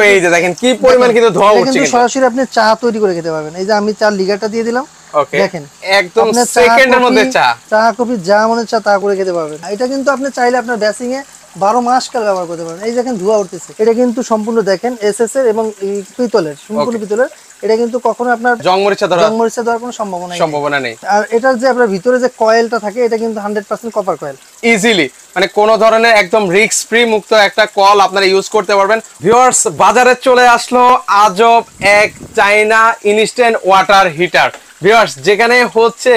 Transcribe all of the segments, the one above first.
এই যে দেখেন কি পরিমাণ কিন্তু ধোয়া উঠছে, কিন্তু সরাসরি আপনি চা তৈরি করে খেতে পারবেন। এই যে আমি চার লিগারটা দিয়ে দিলাম, ওকে দেখেন একদম সেকেন্ডের মধ্যে চা কফি যা মনে চা তা করে খেতে পারবেন। এটা কিন্তু আপনি চাইলে আপনার বেসিং এ 12 মাস কাল ব্যবহার করতে পারবেন। এই দেখেন ধোয়া উঠতেছে, এটা কিন্তু সম্পূর্ণ দেখেন এসএস এর এবং পিতলের, সম্পূর্ণ পিতলের। এটা কিন্তু কখনো আপনার জং মরিচা দেওয়ার কোনো সম্ভাবনা নেই। আর এটার যে আপনার ভিতরে যে কয়েলটা থাকে এটা কিন্তু 100% কপার কয়েল। ইজিলি মানে কোন ধরনের একদম রিস্ক ফ্রি মুক্ত একটা কল আপনারা ইউজ করতে পারবেন। ভিউয়ার্স, বাজারে চলে আসলো আজব এক চাইনা ইনস্ট্যান্ট ওয়াটার হিটার। ভিউয়ার্স, যেখানে হচ্ছে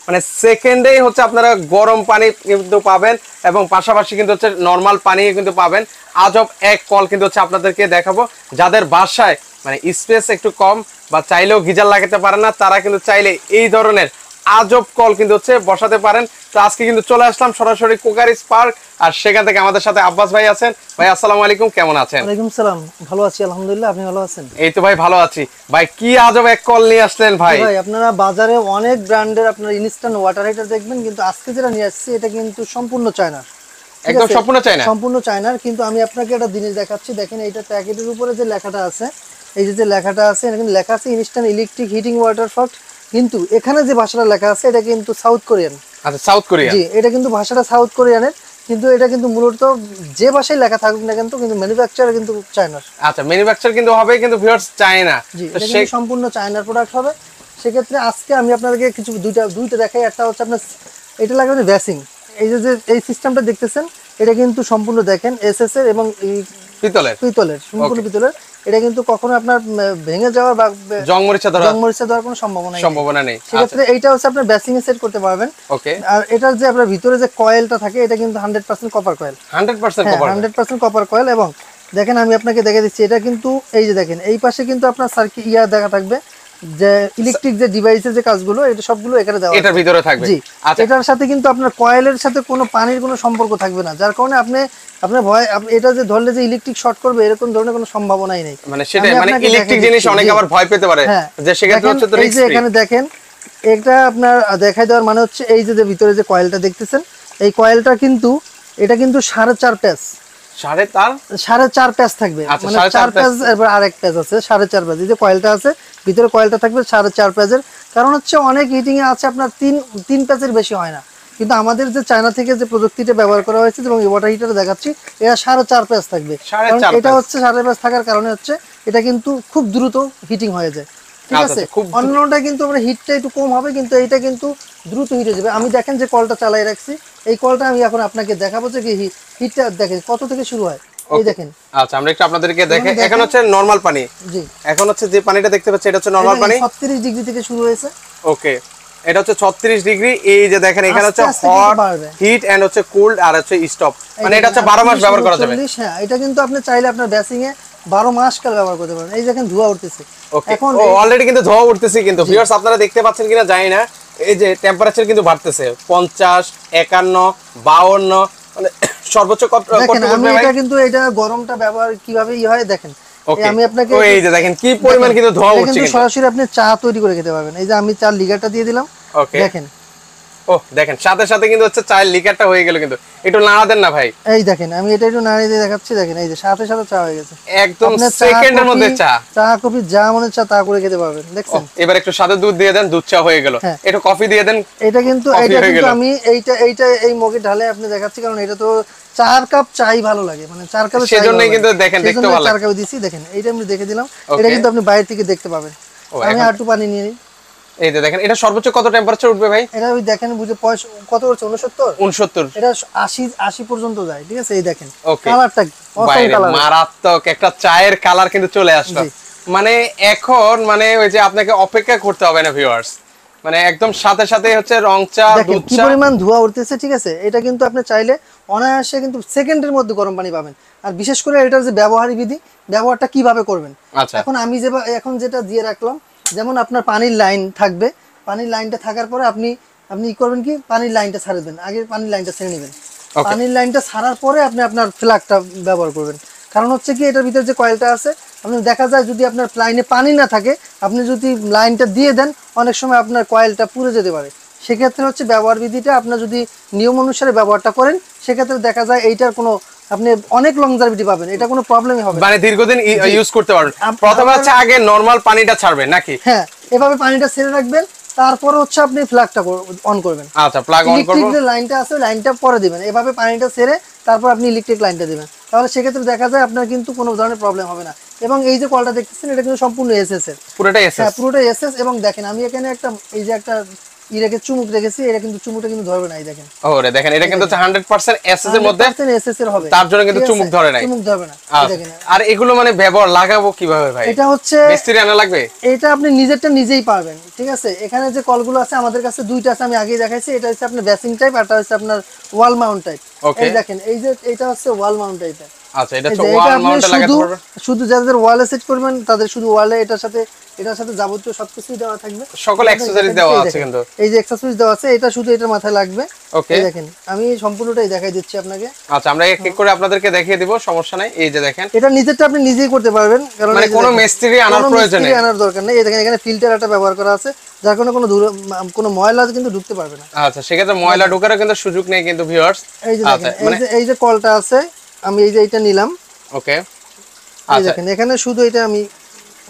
মানে সেকেন্ডেই হচ্ছে আপনারা গরম পানি কিন্তু পাবেন এবং পাশাপাশি কিন্তু হচ্ছে নর্মাল পানি কিন্তু পাবেন। আজব এক কল কিন্তু হচ্ছে আপনাদেরকে দেখাবো। যাদের বাসায় মানে স্পেস একটু কম বা চাইলেও গিজার লাগাতে পারে না, তারা কিন্তু চাইলে এই ধরনের আজব কল কিন্তু হচ্ছে বসাতে পারেন। তো আজকে কিন্তু চলে আসলাম সরাসরি কোকারিজ পার্ক, আর সেখান থেকে আমাদের সাথে আব্বাস ভাই আছেন। ভাই আসসালামু আলাইকুম, কেমন আছেন? ওয়ালাইকুম সালাম, ভালো আছি আলহামদুলিল্লাহ, আপনি ভালো আছেন? এই তো ভাই ভালো আছি। ভাই কি আজব এক কল নিয়ে আসলেন ভাই? ভাই আপনারা বাজারে অনেক ব্র্যান্ডের আপনারা ইনস্ট্যান্ট ওয়াটার হিটার দেখবেন, কিন্তু আজকে যেটা নিয়ে আসছি এটা কিন্তু সম্পূর্ণ চায়না, একদম সম্পূর্ণ চায়নার। কিন্তু আমি আপনাকে একটা জিনিস দেখাচ্ছি, দেখেন এইটা প্যাকেটের উপরে যে লেখাটা আছে, এই যে লেখাটা আছে, এখানে লেখা আছে ইনস্ট্যান্ট ইলেকট্রিক হিটিং ওয়াটার ফট, কিন্তু এখানে যে ভাষাটা লেখা আছে এটা কিন্তু সাউথ কোরিয়ান। আচ্ছা, সাউথ কোরিয়া। জি, এটা কিন্তু ভাষাটা সাউথ কোরিয়ানের, কিন্তু এটা কিন্তু মূলত যে ভাষায় লেখা থাকুক না কিন্তু ম্যানুফ্যাকচার কিন্তু চায়নার। আচ্ছা, ম্যানুফ্যাকচার কিন্তু হবে, কিন্তু ভিউয়ার্স চায়না। জি, এটা কিন্তু সম্পূর্ণ চায়নার প্রোডাক্ট হবে। সেক্ষেত্রে আজকে আমি আপনাদেরকে কিছু দুইটা দেখাই। একটা হচ্ছে আপনার এটা লাগবে বেসিং, এই যে এই সিস্টেমটা দেখতেছেন, এটা কিন্তু সম্পূর্ণ দেখেন এসএস এর এবং পিতলের, সম্পূর্ণ পিতলের। এটা কিন্তু কখনো আপনার ভেঙে যাওয়ার বা জং মরিচা দেওয়ার কোনো সম্ভাবনা নেই। সেক্ষেত্রে এইটা হচ্ছে আপনার বেসিং এ সেট করতে পারবেন। ওকে। আর এটার যে আপনার ভিতরে যে কয়েলটা থাকে এটা কিন্তু 100% কপার কয়েল। 100% copper coil. এবং দেখেন আমি আপনাকে দেখে দিচ্ছি, এটা কিন্তু এই যে দেখেন এই পাশে কিন্তু আপনার সার্কিট দেখা থাকবে, যে ইলেকট্রিক যে ডিভাইসের যে কাজগুলো এটা সবগুলো এখানে দেওয়া এটার ভিতরে থাকবে। জি, এটার সাথে কিন্তু আপনার কয়েলের সাথে কোনো পানির কোনো সম্পর্ক থাকবে না, যার কারণে আপনার ভয় এটা যে ধরলে যে ইলেকট্রিক শর্ট করবে এরকম ধরনের কোনো সম্ভাবনাই নেই। মানে সেটা মানে ইলেকট্রিক জিনিস অনেকে আবার ভয় পেতে পারে, যে সেক্ষেত্রে হচ্ছে তো এই যে এখানে দেখেন এটা আপনার দেখাই দেওয়ার মানে হচ্ছে এই যে ভিতরে যে কয়েলটা দেখতেছেন, এই কয়েলটা কিন্তু এটা কিন্তু 4.5 পেজ, 4.5 পেজ থাকবে। মানে 4 পেজ এরপর আরেক পেজ আছে 4.5 পেজ। এই যে কয়েলটা আছে ভিতরে কয়েলটা থাকবে 4.5 পেজের। কারণ হচ্ছে অনেক হিটিং এ আছে আপনার 3 পেজের বেশি হয় না, কিন্তু আমাদের যে চায়না থেকে যে প্রযুক্তিটা ব্যবহার করা হয়েছে এবং এই ওয়াটার হিটারে দেখাচ্ছি এটা 4.5 পেজ থাকবে। কারণ এটা হচ্ছে 4.5 পেজ থাকার কারণে হচ্ছে এটা কিন্তু খুব দ্রুত হিটিং হয়ে যায়। ঠিক আছে, অন্যটা কিন্তু আমরা হিটটা একটু কম হবে, কিন্তু এইটা কিন্তু দ্রুত হিট হয়ে যাবে। আমি দেখেন যে কলটা চালাই রাখছি, এই কলটা আমি এখন আপনাকে দেখাবো যে হিটটা দেখেন কত থেকে শুরু হয়। এই দেখেন। আচ্ছা, আমরা একটু আপনাদেরকে দেখে, এখন হচ্ছে নরমাল পানি। জি, এখন হচ্ছে যে পানিটা দেখতে পাচ্ছি এটা হচ্ছে নরমাল পানি। 36 ডিগ্রি থেকে শুরু হয়েছে। ওকে, এটা হচ্ছে 36 ডিগ্রি। এই যে দেখেন এখানে হচ্ছে হট, হিট এন্ড হচ্ছে কুলড আর হচ্ছে স্টপ। মানে এটা হচ্ছে 12 মাস ব্যবহার করা যাবে। হ্যাঁ, এটা কিন্তু আপনি চাইলে আপনার বেসিং এ 12 মাস কাল ব্যবহার করতে পারেন। এই দেখেন ধোঁয়া উঠতেছে। এখন অলরেডি কিন্তু ধোঁয়া উঠতেছে, কিন্তু ভিউয়ার্স আপনারা দেখতে পাচ্ছেন কিনা জানি না, এই যে টেম্পারেচার কিন্তু বাড়তেছে 50, 51, 52, মানে সর্বোচ্চ কত দেখেন। আমি এটা কিন্তু এটা গরমটা ব্যবহার কিভাবে হয় দেখেন। আমি আপনাকে এই যে দেখেন কি পরিমাণ কিন্তু ধোঁয়া উঠছে, কিন্তু সরাসরি আপনি চা তৈরি করে খেতে পারবেন। এই যে আমি চার লিগারটা দিয়ে দিলাম, দেখেন। দেখেন সাথে সাথে কিন্তু হচ্ছে চায়ের লিকারটা হয়ে গেল। কিন্তু একটু নাড়া দেন না ভাই। এই দেখেন আমি এটা একটু নাড়িয়ে দিয়ে দেখাচ্ছি, দেখেন এই যে সাথে সাথে চা হয়ে গেছে, একদম সেকেন্ডের মধ্যে চা কফি যা মনে চা তা করে খেতে পারবেন। দেখছেন, এবার একটু সাথে দুধ দিয়ে দেন, দুধ চা হয়ে গেল। একটু কফি দিয়ে দেন। এটা কিন্তু আমি এইটা এই মগে ঢালে আপনি দেখাচ্ছি, কারণ এটা তো 4 কাপ চাই ভালো লাগে, মানে 4 কাপে চাই, সেজন্যই কিন্তু দেখেন দেখতে ভালো লাগে। 4 কাপে দিছি, দেখেন এইটা আমি দেখে দিলাম। এটা কিন্তু আপনি বাইরে থেকে দেখতে পাবেন। আমি আর একটু পানি নিয়ে নিই। এই যে দেখেন এটা সর্বোচ্চ কত টেম্পারেচার উঠবে ভাই? এটা ওই দেখেন বুঝে কত হচ্ছে 69 এটা 80 পর্যন্ত যায়। ঠিক আছে, এই দেখেন কালারটা অসাধারণ কালার, মারাত্মক একটা চায়ের কালার কিন্তু চলে আসলো। মানে এখন মানে ওই যে আপনাকে অপেক্ষা করতে হবে না ভিউয়ার্স, মানে একদম সাথে সাথে হচ্ছে রং চা, দুধ চা। কি পরিমাণ ধোঁয়া উঠতেছে। ঠিক আছে, এটা কিন্তু আপনি চাইলে অনায়াসে কিন্তু সেকেন্ডের মধ্যে গরম পানি পাবেন। আর বিশেষ করে এটার যে ব্যবহারটা কিভাবে করবেন। এখন আমি যেটা দিয়ে রাখলাম, যেমন আপনার পানির লাইন থাকবে, পানির লাইনটা থাকার পরে আপনি কি করবেন, কি পানির লাইনটা ছাড়ে দেবেন, আগে পানির লাইনটা ছেড়ে নেবেন। পানির লাইনটা ছাড়ার পরে আপনি আপনার ফ্ল্যাগটা ব্যবহার করবেন। কারণ হচ্ছে কি এটার ভিতরে যে কয়েলটা আছে, আপনি দেখা যায় যদি আপনার লাইনে পানি না থাকে, আপনি যদি লাইনটা দিয়ে দেন অনেক সময় আপনার কয়েলটা পুড়ে যেতে পারে। সেক্ষেত্রে হচ্ছে ব্যবহার বিধিটা আপনার যদি নিয়ম অনুসারে ব্যবহারটা করেন, সেক্ষেত্রে দেখা যায় এইটার কোনো আপনি অনেক লংজারভিটি পাবেন, এটা কোনো প্রবলেমই হবে না, মানে দীর্ঘদিন ইউজ করতে পারবেন। প্রথমে হচ্ছে আগে নরমাল পানিটা ছাড়বেন নাকি? হ্যাঁ, এভাবে পানিটা ছেড়ে রাখবেন, তারপরে হচ্ছে আপনি ফ্ল্যাগটা অন করবেন। আচ্ছা, প্লাগ অন করব, ইলেকট্রিক যে লাইনটা আছে লাইনটা পরে দিবেন, এভাবে পানিটা ছেড়ে তারপর আপনি ইলেকট্রিক লাইনটা দিবেন, তাহলে সেক্ষেত্রে দেখা যায় আপনার কিন্তু কোনো ধরনের প্রবলেম হবে না। এবং এই যে কলটা দেখতেছেন এটা কিন্তু সম্পূর্ণ এসএস এর, পুরোটাই এসএস। হ্যাঁ পুরোটাই এসএস। এবং দেখেন আমি এখানে একটা এই যে একটা চুমুক রেখেছি, এটা কিন্তু চুমুকটা কিন্তু ধরবে না, এই দেখেন। ওরে দেখেন, এটা কিন্তু 100% এসএস এর মধ্যে, 100% এসএস এর হবে, তার জন্য কিন্তু চুমুক ধরে নাই, চুমুক ধরবে না। দেখেন, আর এগুলো মানে ব্যবহার লাগাবো কিভাবে ভাই? এটা হচ্ছে মিস্ত্রি আনা লাগবে? এটা আপনি নিজেরটা নিজেই পারবেন, ঠিক আছে। এখানে যে কলগুলো আছে আমাদের কাছে দুইটা আছে, আমি আগেই দেখাইছি। এটা হচ্ছে আপনার বেসিং টাইপ, আর এটা হচ্ছে আপনার ওয়াল মাউন্ট টাইপ। এই দেখেন, এই যে এটা হচ্ছে ওয়াল মাউন্ট টাইপের। আচ্ছা, এটা হচ্ছে ওয়াল মাউন্টে লাগাতে পারবে। শুধু যাদের ওয়ালে সেট করবেন তাদের শুধু ওয়ালে এটার সাথে যাবতীয় সবকিছু দেওয়া থাকবে, সকল অ্যাকসেসরিজ দেওয়া আছে কিন্তু। এই যে অ্যাকসেসরিজ দেওয়া আছে, এটা শুধু এটার মাথায় লাগবে। ওকে, এই দেখেন আমি সম্পূর্ণটাই দেখাই দিচ্ছি আপনাকে। আচ্ছা, আমরা এক এক করে আপনাদেরকে দেখিয়ে দিব, সমস্যা নাই। এই যে দেখেন, এটা নিজেরটা আপনি নিজেই করতে পারবেন, কারণ মানে কোনো মিস্ত্রি আনার প্রয়োজন নেই, আনার দরকার নেই। এই দেখেন এখানে ফিল্টার একটা ব্যবহার করা আছে, যার কারণে কোনো ময়লা কিন্তু ঢুকতে পারবে না। আচ্ছা, সেক্ষেত্রে ময়লা ঢোকারও কিন্তু সুযোগ নেই কিন্তু ভিউয়ার্স। এই যে দেখেন, এই যে কলটা আছে, আমি এই যে এটা নিলাম। ওকে, এই দেখেন এখানে শুধু এটা আমি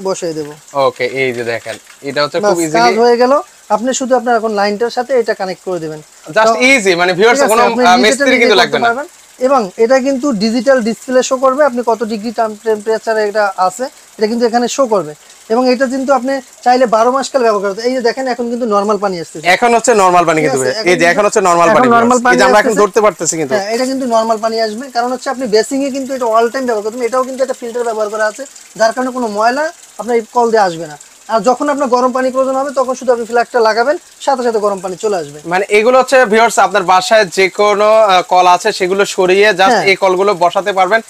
বসিয়ে দেব। ওকে, এই যে দেখেন, এটা হচ্ছে খুব ইজিলি কাজ হয়ে গেল। আপনি শুধু আপনার এখন লাইনটার সাথে এটা কানেক্ট করে দিবেন, জাস্ট ইজি। মানে ভিউয়ার্স কোনো মিস্ত্রি কিন্তু লাগবে না। এবং এটা কিন্তু ডিজিটাল ডিসপ্লে শো করবে আপনি কত ডিগ্রি টেম্পারেচারে এটা আছে, এটা কিন্তু এখানে শো করবে। এবং এটা কিন্তু আপনি চাইলে 12 মাস কাল ব্যবহার করতে। এই যে দেখেন এখন কিন্তু নরমাল পানি আসছে, এখন হচ্ছে নরমাল পানি কিন্তু, এই যে এখন হচ্ছে নরমাল পানি, এই যে আমরা এখন ধরতে পারতেছি কিন্তু। হ্যাঁ, এটা কিন্তু নরমাল পানি আসবে, কারণ হচ্ছে আপনি বেসিং এ কিন্তু এটা অল টাইম ব্যবহার করতে। এটাও কিন্তু একটা ফিল্টার ব্যবহার করা আছে, যার কারণে কোনো ময়লা আপনার এই কল দিয়ে আসবে না। আর যখন আপনার গরম পানি প্রয়োজন হবে তখন শুধু আপনি ফ্ল্যাগটা লাগাবেন, সাথে সাথে গরম পানি চলে আসবে। মানে এগুলো হচ্ছে ভিউয়ার্স আপনার বাসায় যে কোনো কল আছে সেগুলো সরিয়ে জাস্ট এই কলগুলো বসাতে পারবেন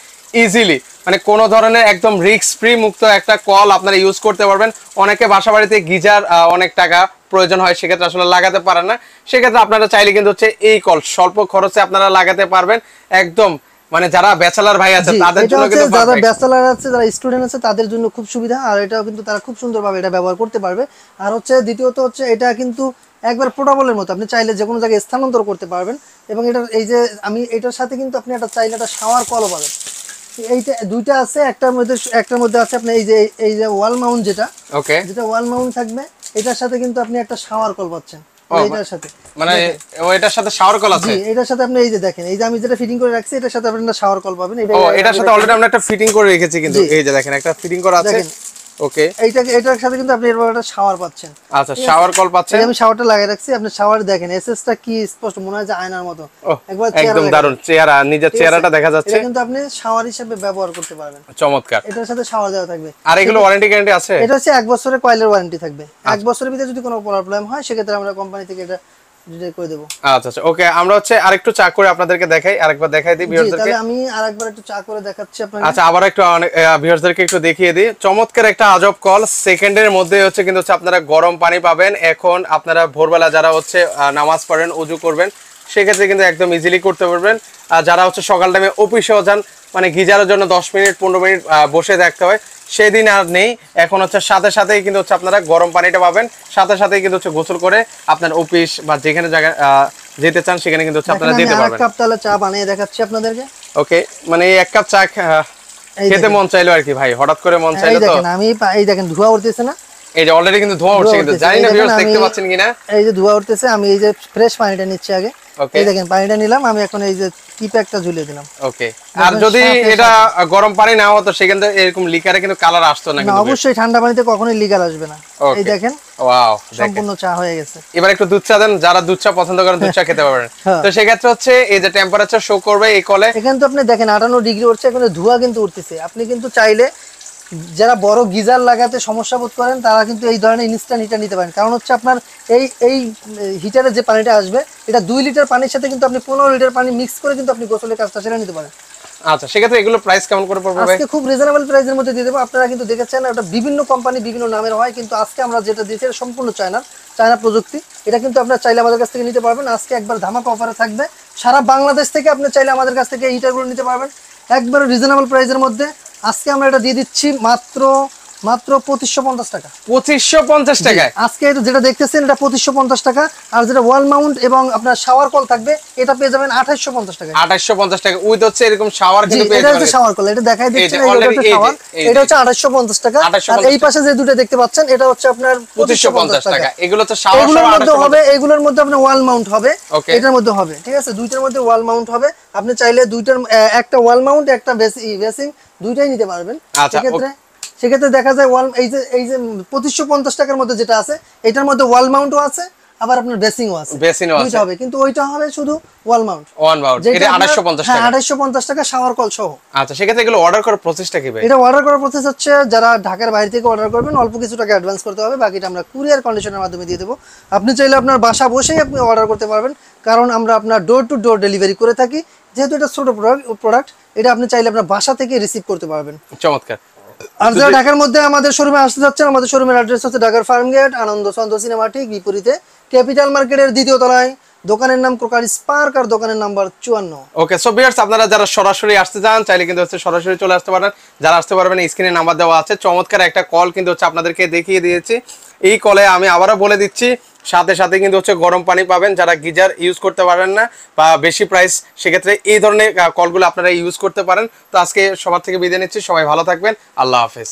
ইজিলি। মানে কোনো ধরনের একদম রিস্ক ফ্রি মুক্ত একটা কল আপনারা ইউজ করতে পারবেন। অনেকে বাসা বাড়িতে গিজার অনেক টাকা প্রয়োজন হয়, সেক্ষেত্রে আসলে লাগাতে পারেন না, সেক্ষেত্রে আপনারা চাইলে কিন্তু হচ্ছে এই কল স্বল্প খরচে আপনারা লাগাতে পারবেন একদম। মানে যারা ব্যাচেলর ভাই আছে তাদের জন্য কিন্তু, যারা ব্যাচেলর আছে, যারা স্টুডেন্ট আছে তাদের জন্য খুব সুবিধা। আর এটাও কিন্তু তারা খুব সুন্দরভাবে এটা ব্যবহার করতে পারবে। আর হচ্ছে দ্বিতীয়ত হচ্ছে এটা কিন্তু একবার পোর্টেবলের মতো, আপনি চাইলে যে কোনো জায়গায় স্থানান্তর করতে পারবেন। এবং এটা এই যে আমি এটার সাথে কিন্তু আপনি একটা চাইলে একটা শাওয়ার কলও পাবেন। এইটা দুইটা আছে, একটার মধ্যে আছে আপনি এই যে ওয়াল মাউন্ট যেটা ওয়াল মাউন্ট থাকবে, এটার সাথে কিন্তু আপনি একটা শাওয়ার কল পাচ্ছেন এটার সাথে। মানে এটার সাথে শাওয়ার কল আছে? জি, এটার সাথে আপনি এই যে দেখেন, এই যে আমি যেটা ফিটিং করে রাখছি এটার সাথে আপনি একটা শাওয়ার কল পাবেন। এটার সাথে অলরেডি আমরা একটা ফিটিং করে রেখেছি কিন্তু, এই যে দেখেন একটা ফিটিং করা আছে। ওকে, এটার সাথে কিন্তু আপনি এরপর একটা শাওয়ার পাচ্ছেন। আচ্ছা, শাওয়ার কল পাচ্ছেন। আমি শাওয়ারটা লাগিয়ে রাখছি, আপনি শাওয়ার দেখেন এসএসটা কি স্পষ্ট মনে হয় যে আয়নার মতো, একদম দারুণ চেহারা, নিজের চেহারাটা দেখা যাচ্ছে। এটা কিন্তু আপনি শাওয়ার হিসেবে ব্যবহার করতে পারবেন। চমৎকার। এটার সাথে শাওয়ার দেওয়া থাকবে। আর এগুলো ওয়ারেন্টি গ্যারান্টি আছে? এটা হচ্ছে 1 বছরের কয়েলের ওয়ারেন্টি থাকবে। 1 বছরের ভিতরে যদি কোনো প্রবলেম হয় সেক্ষেত্রে আমরা কোম্পানি থেকে এটা করে দেব। আচ্ছা, ওকে, আমরা হচ্ছে আরেকটু চা করে আপনাদেরকে দেখাই, আরেকবার দেখাই দিই ভিউয়ারদেরকে। তাহলে আমি আরেকবার একটু চা করে দেখাচ্ছি আপনাকে। আচ্ছা, আবার একটু ভিউয়ারদেরকে একটু দেখিয়ে দিই। চমৎকার একটা আজব কল, সেকেন্ডের মধ্যে হচ্ছে কিন্তু হচ্ছে আপনারা গরম পানি পাবেন। এখন আপনারা ভোরবেলা যারা হচ্ছে নামাজ পড়েন, ওযু করবেন, সেক্ষেত্রে কিন্তু একদম ইজিলি করতে পারবেন। আর যারা হচ্ছে সকাল টাইমে অফিসেও যান, মানে গিজারের জন্য 10 মিনিট 15 মিনিট বসে থাকতে হয়, সেদিন আর নেই। এখন হচ্ছে সাথে সাথেই কিন্তু হচ্ছে আপনারা গরম পানিটা পাবেন, সাথে সাথেই কিন্তু হচ্ছে গোসল করে আপনার অফিস বা যেখানে জায়গা যেতে চান সেখানে কিন্তু হচ্ছে আপনারা যেতে পারবেন। এক কাপ তাহলে চা বানিয়ে দেখাচ্ছি আপনাদেরকে। ওকে, মানে এক কাপ চা খেতে মন চাইলো আর কি ভাই, হঠাৎ করে মন চাইলো। তো দেখেন আমি এই দেখেন ধোঁয়া উঠতেছে না, এই যে অলরেডি কিন্তু ধোঁয়া উঠছে, কিন্তু জানি না ভিউয়ার্স দেখতে পাচ্ছেন কিনা। এই যে ধোঁয়া উঠতেছে, আমি এই যে ফ্রেশ পানিটা নিচ্ছি আগে। এই দেখেন পানিটা নিলাম, আমি এখন এই যে কি প্যাকটা ঝুলিয়ে দিলাম। ওকে, আর যদি এটা গরম পানি না হতো সেখানে এরকম লিকারে কিন্তু কালার আসতো না। কিন্তু অবশ্যই ঠান্ডা পানিতে কখনোই লিকার আসবে না। এই দেখেন, ওয়াও, সম্পূর্ণ চা হয়ে গেছে। এবার একটু দুধ চা দেন, যারা দুধ চা পছন্দ করেন দুধ চা খেতে পারবেন। তো সেক্ষেত্রে হচ্ছে এই যে টেম্পারেচার শো করবে এই কলে, এখানে তো আপনি দেখেন 58 ডিগ্রি উঠছে, এখানে ধোঁয়া কিন্তু উঠতেছে। আপনি কিন্তু চাইলে যারা বড় গিজার লাগাতে সমস্যা বোধ করেন তারা কিন্তু এই ধরনের ইনস্ট্যান্ট হিটার নিতে পারেন। কারণ হচ্ছে আপনার এই হিটারে যে পানিটা আসবে, এটা 2 লিটার পানির সাথে কিন্তু আপনি 15 লিটার পানি মিক্স করে কিন্তু আপনি গোসলের কাজটা সেরে নিতে পারেন। আচ্ছা, সেক্ষেত্রে এগুলো প্রাইস কেমন করে পড়বে ভাই? আজকে খুব রিজনেবল প্রাইসের মধ্যে দিয়ে দেব। আপনারা কিন্তু দেখেছেন এটা বিভিন্ন কোম্পানি বিভিন্ন নামের হয়, কিন্তু আজকে আমরা যেটা দিয়েছি এটা সম্পূর্ণ চায়না প্রযুক্তি। এটা কিন্তু আপনারা চাইলে আমাদের কাছ থেকে নিতে পারবেন। আজকে একবার ধামাকা অফারে থাকবে, সারা বাংলাদেশ থেকে আপনি চাইলে আমাদের কাছ থেকে এই হিটারগুলো নিতে পারবেন একবার রিজনেবল প্রাইসের মধ্যে। আজকে আমরা এটা দিয়ে দিচ্ছি মাত্র মাত্র 2550 টাকা। 2550 টাকায় আজকে যেটা দেখতেছেন এটা 2550 টাকা, আর যেটা ওয়াল মাউন্ট এবং আপনার শাওয়ার কল থাকবে এটা পেয়ে যাবেন 2850 টাকা। 2850 টাকা উইথ হচ্ছে এরকম শাওয়ার কিন্তু পেয়ে যাবেন। যাবেন। এটা হচ্ছে শাওয়ার কল, এটা দেখাই দিচ্ছেন, এটা হচ্ছে শাওয়ার, এটা হচ্ছে 2850 টাকা। আর এই পাশে যে দুটো দেখতে পাচ্ছেন এটা হচ্ছে আপনার 2550 টাকা। এগুলো তো শাওয়ার এগুলোর মধ্যে হবে, এগুলোর মধ্যে আপনার ওয়াল মাউন্ট হবে, এটার মধ্যে হবে, ঠিক আছে? দুইটার মধ্যে ওয়াল মাউন্ট হবে, আপনি চাইলে দুইটার একটা ওয়াল মাউন্ট একটা বেসিং দুইটাই নিতে পারবেন। সেক্ষেত্রে দেখা যায় ওয়াল এই যে 2550 টাকার মধ্যে যেটা আছে এটার মধ্যে ওয়াল মাউন্টও আছে, আবার আপনার বেসিংও আছে, দুইটা হবে, কিন্তু ওইটা হবে শুধু ওয়াল মাউন্ট। এটা 2850 টাকা। 2850 টাকা শাওয়ার কল সহ। আচ্ছা, সেক্ষেত্রে এগুলো অর্ডার করার প্রসেসটা কি ভাই? এটা অর্ডার করার প্রসেস হচ্ছে যারা ঢাকার বাইরে থেকে অর্ডার করবেন অল্প কিছু টাকা অ্যাডভান্স করতে হবে, বাকিটা আমরা কুরিয়ার কন্ডিশনের মাধ্যমে দিয়ে দেবো। আপনি চাইলে আপনার বাসা বসেই আপনি অর্ডার করতে পারবেন, কারণ আমরা আপনার ডোর টু ডোর ডেলিভারি করে থাকি। যেহেতু এটা ছোট প্রোডাক্ট, এটা আপনি চাইলে আপনার বাসা থেকে রিসিভ করতে পারবেন। চমৎকার। আর যারা ঢাকার মধ্যে আমাদের শোরুমে আসতে যাচ্ছেন, আমাদের শোরুমের অ্যাড্রেস হচ্ছে ঢাকার ফার্ম গেট, আনন্দ চন্দ্র সিনেমা ঠিক বিপরীতে, ক্যাপিটাল মার্কেটের 2য় তলায়। দোকানের নাম ক্রোকারি স্পার্ক আর দোকানের নাম্বার 54। ওকে, সো ভিউয়ার্স আপনারা যারা সরাসরি আসতে চান চাইলে কিন্তু হচ্ছে সরাসরি চলে আসতে পারেন, যারা আসতে পারবেন স্ক্রিনে নাম্বার দেওয়া আছে। চমৎকার একটা কল কিন্তু হচ্ছে আপনাদেরকে দেখিয়ে দিয়েছি। এই কলে আমি আবারও বলে দিচ্ছি, সাথে সাথে কিন্তু হচ্ছে গরম পানি পাবেন। যারা গিজার ইউজ করতে পারেন না বা বেশি প্রাইস, সেক্ষেত্রে এই ধরনের কলগুলো আপনারা ইউজ করতে পারেন। তো আজকে সবার থেকে বিদায় নিচ্ছি, সবাই ভালো থাকবেন, আল্লাহ হাফেজ।